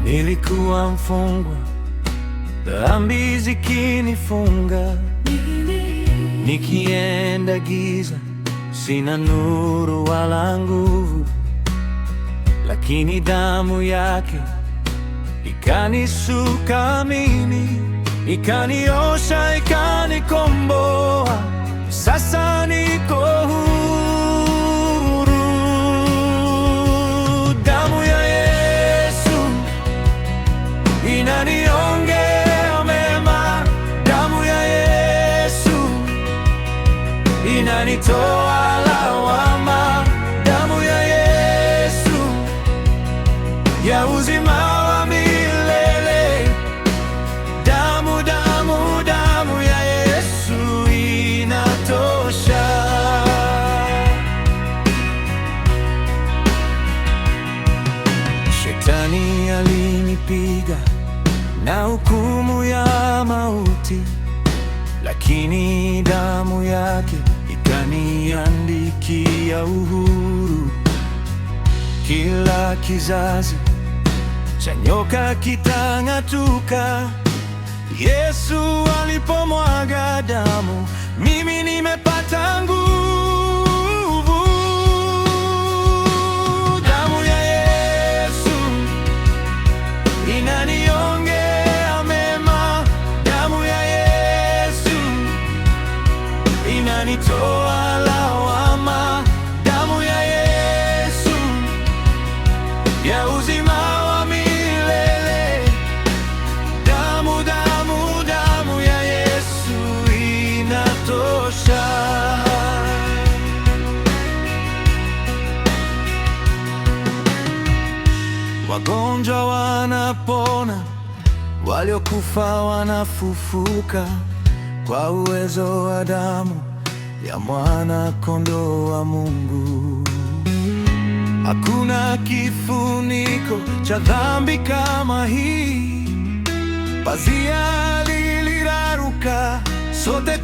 Nilikuwa mfungwa, dhambi zikinifunga, nikienda giza, sina nuru wala nguvu. Lakini damu yake ikanisuka mimi, ikaniosha, ikanikomboa. Sasa niko huru. Damu ya Yesu inaniongea mema, damu ya Yesu inanitoa lawama, damu ya Yesu ya uzima wa milele. Damu, damu, damu ya Yesu inatosha. Shetani alinipiga na hukumu ya mauti, lakini damu yake ikaniandikia uhuru. Kila kizazi cha nyoka kitang'atuka. Yesu alipomwaga damu, mimi nimepata nguvu. Damu ya Yesu inaniongea mema, damu ya Yesu inanitoa lawama, damu ya Yesu ya uzima wa milele. Damu, damu, damu ya Yesu inatosha. Wagonjwa wanapona, waliokufa wanafufuka, kwa uwezo wa damu ya mwana kondoo wa Mungu. Hakuna kifuniko cha dhambi kama hii. Pazia liliraruka, sote